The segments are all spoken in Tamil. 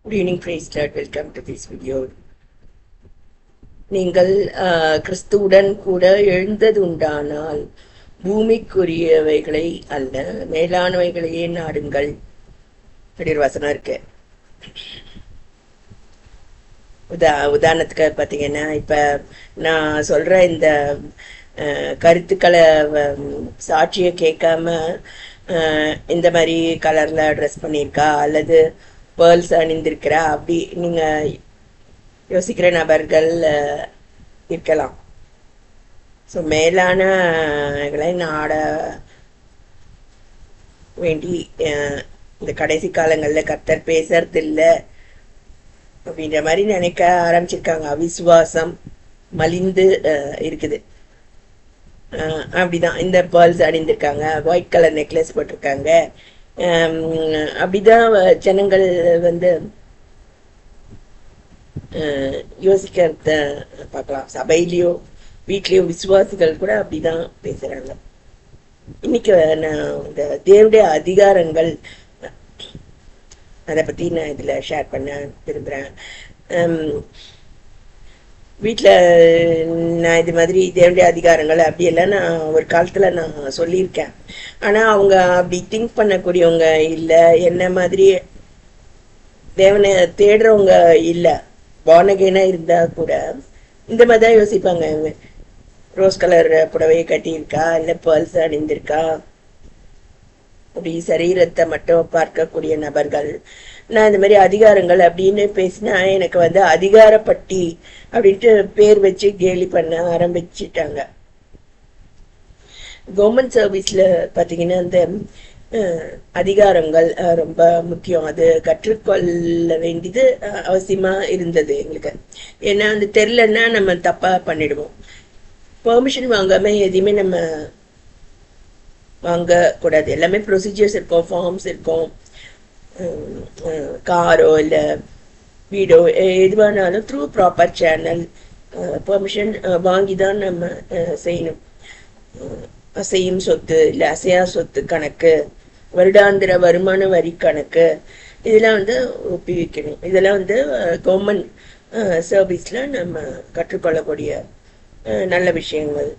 Good evening, praise God. Welcome to this video. நீங்கள் கிறிஸ்துவுடன் கூட எழுந்ததுண்டானால் பூமிக்குரியவைகளை அல்ல மேலானவைகளையே நாடுங்கள் அப்படி ஒரு வசனம் இருக்கு. உதாரணத்துக்கு பார்த்தீங்கன்னா, இப்ப நான் சொல்ற இந்த கருத்துக்களை சாட்சியை கேட்காம இந்த மாதிரி கலர்ல ட்ரெஸ் பண்ணியிருக்கா அல்லது பேர்ல்ஸ் அணிந்திருக்கிறா அப்படி நீங்க யோசிக்கிற நபர்கள் இருக்கலாம். ஸோ மேலானகளை நாட வேண்டி இந்த கடைசி காலங்களில் கர்த்தர் பேசுறது இல்லை அப்படின்ற மாதிரி நினைக்க ஆரம்பிச்சிருக்காங்க. அவிசுவாசம் மலிந்து இருக்குது. அப்படிதான் இந்த பேர்ல்ஸ் அணிந்திருக்காங்க, ஒயிட் கலர் நெக்லஸ் போட்டிருக்காங்க. அப்படிதான் ஜனங்கள் யோசிக்கிறத பார்க்கலாம். சபையிலயோ வீட்லயோ விசுவாசிகள் கூட அப்படிதான் பேசுறாங்க. இன்னைக்கு நான் இந்த தேவனுடைய அதிகாரங்கள் அதை பத்தி நான் இதுல ஷேர் பண்ண விரும்புறேன். வீட்டில் நான் இது மாதிரி தேவனுடைய அதிகாரங்கள் அப்படியெல்லாம் நான் ஒரு காலத்துல நான் சொல்லியிருக்கேன். ஆனா அவங்க அப்படி திங்க் பண்ணக்கூடியவங்க இல்லை, என்ன மாதிரி தேவனை தேடுறவங்க இல்லை. பானகேனா இருந்தா கூட இந்த மாதிரி தான் யோசிப்பாங்க. ரோஸ் கலர் புடவையை கட்டியிருக்கா இல்லை பேர்ல்ஸ் அணிந்திருக்கா, அப்படி சரீரத்தை மட்டும் பார்க்கக்கூடிய நபர்கள். நான் இந்த மாதிரி அதிகாரங்கள் அப்படின்னு பேசினா எனக்கு அதிகாரப்பட்டி அப்படின்ட்டு பேர் வச்சு கேலி பண்ண ஆரம்பிச்சிட்டாங்க. கவர்மெண்ட் சர்வீஸ்ல பாத்தீங்கன்னா இந்த அதிகாரங்கள் ரொம்ப முக்கியம். அது கற்றுக்கொள்ள வேண்டியது அவசியமா இருந்தது எங்களுக்கு. ஏன்னா அந்த தெரியலன்னா நம்ம தப்பா பண்ணிடுவோம். பெர்மிஷன் வாங்காம எதையுமே நம்ம வாங்க கூடாது. எல்லாமே ப்ரொசீஜர்ஸ் இருக்கும், ஃபார்ம்ஸ் இருக்கும். காரோ இல்லை வீடோ எதுவானாலும் த்ரூ ப்ராப்பர் சேனல் பெர்மிஷன் வாங்கி தான் நம்ம செய்யணும். அசையும் சொத்து இல்லை அசையா சொத்து கணக்கு, வருடாந்திர வருமான வரி கணக்கு, இதெல்லாம் ஒப்புவிக்கணும். இதெல்லாம் கவர்மெண்ட் சர்வீஸ்ல நம்ம கற்றுக்கொள்ளக்கூடிய நல்ல விஷயங்கள்.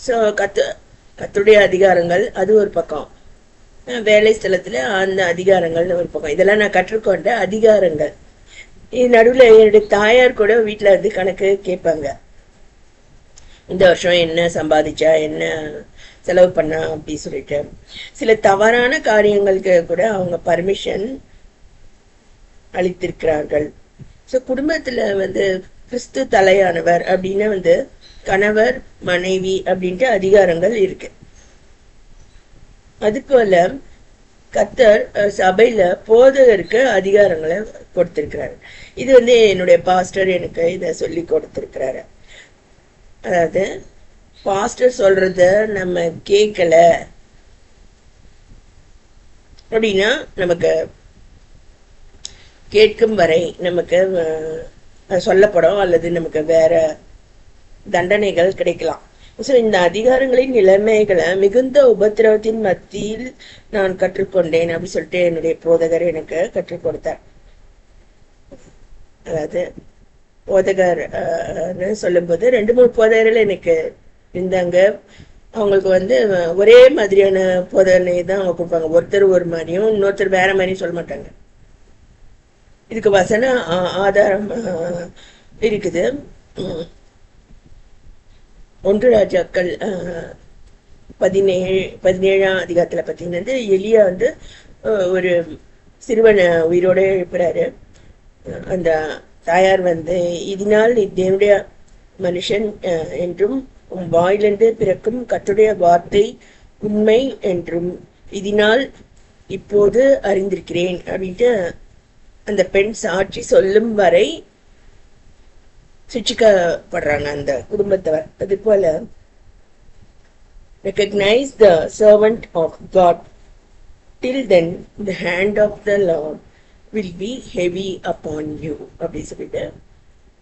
ஸோ கத்துடைய அதிகாரங்கள் அது ஒரு பக்கம், வேலை ஸ்தலத்துல அந்த அதிகாரங்கள் ஒரு பக்கம். இதெல்லாம் நான் கற்றுக்கொண்ட அதிகாரங்கள். இது நடுவில் என்னுடைய தாயார் கூட வீட்டுல கணக்கு கேட்பாங்க. இந்த வருஷம் என்ன சம்பாதிச்சா, என்ன செலவு பண்ணா அப்படி சொல்லிட்டு. சில தவறான காரியங்களுக்கு கூட அவங்க பர்மிஷன் அளித்திருக்கிறார்கள். ஸோ குடும்பத்துல கிறிஸ்து தலையானவர் அப்படின்னு கணவர் மனைவி அப்படின்ட்டு அதிகாரங்கள் இருக்கு. அது போல கர்த்தர் சபையில போதகருக்கு அதிகாரங்களை கொடுத்திருக்கிறாரு. இது என்னுடைய பாஸ்டர் எனக்கு இத சொல்லி கொடுத்திருக்கிறாரு. அதாவது பாஸ்டர் சொல்றத நம்ம கேட்கல அப்படின்னா நமக்கு கேட்கும் வரை நமக்கு சொல்லப்படும் அல்லது நமக்கு வேற தண்டனைகள் கிடைக்கலாம். ஸோ இந்த அதிகாரங்களின் நிலைமைகளை மிகுந்த உபத்திரவத்தின் மத்தியில் நான் கற்றுக்கொண்டேன் அப்படி சொல்லிட்டு என்னுடைய போதகர் எனக்கு கற்றுக் கொடுத்தார். அதாவது போதகர் சொல்லும்போது 2-3 போதகர்கள் எனக்கு இருந்தாங்க. அவங்களுக்கு ஒரே மாதிரியான போதனை தான் அவங்க கொடுப்பாங்க. ஒருத்தர் ஒரு மாதிரியும் இன்னொருத்தர் வேற மாதிரியும் சொல்ல மாட்டாங்க. இதுக்கு வசன ஆதாரம் இருக்குது. 1 ராஜாக்கள் 17ஆம் அதிகாரத்துல பார்த்தீங்கன்னா எலியா ஒரு சிறுவனை உயிரோட எழுப்புறாரு. அந்த தாயார் இதனால் நீ தேவனுடைய மனுஷன் என்றும் உன் வாயிலிருந்து பிறக்கும் கர்த்தருடைய வார்த்தை உண்மை என்றும் இதனால் இப்போது அறிந்திருக்கிறேன் அப்படின்ட்டு அந்த பெண் சாட்சி சொல்லும் வரை சிட்சிக்கப்படுறாங்க அந்த குடும்பத்தவர். அது போல recognize the servant of God, till then the hand of the Lord will be heavy upon you அப்படி சொல்லிட்டு.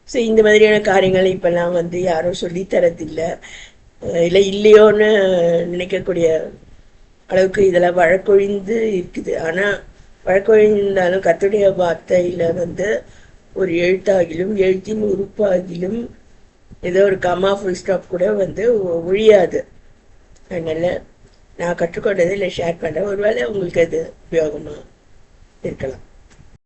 ஸோ இந்த மாதிரியான காரியங்கள் இப்பெல்லாம் யாரும் சொல்லி தரதில்லை, இல்லை இல்லையோன்னு நினைக்கக்கூடிய அளவுக்கு இதெல்லாம் வழக்கொழிந்து இருக்குது. ஆனா வழக்கொழிந்தாலும் கர்த்தருடைய வார்த்தையில வந்து ஒரு எழுத்தாகிலும் எழுத்தின் உறுப்பாகிலும் ஏதோ ஒரு கமா ஃபுல் ஸ்டாப் கூட வந்து ஒழியாது. அதனால நான் கற்றுக்கொண்டதை இல்லை ஷேர் பண்ணுறேன். ஒருவேளை உங்களுக்கு அது உபயோகமாக இருக்கலாம்.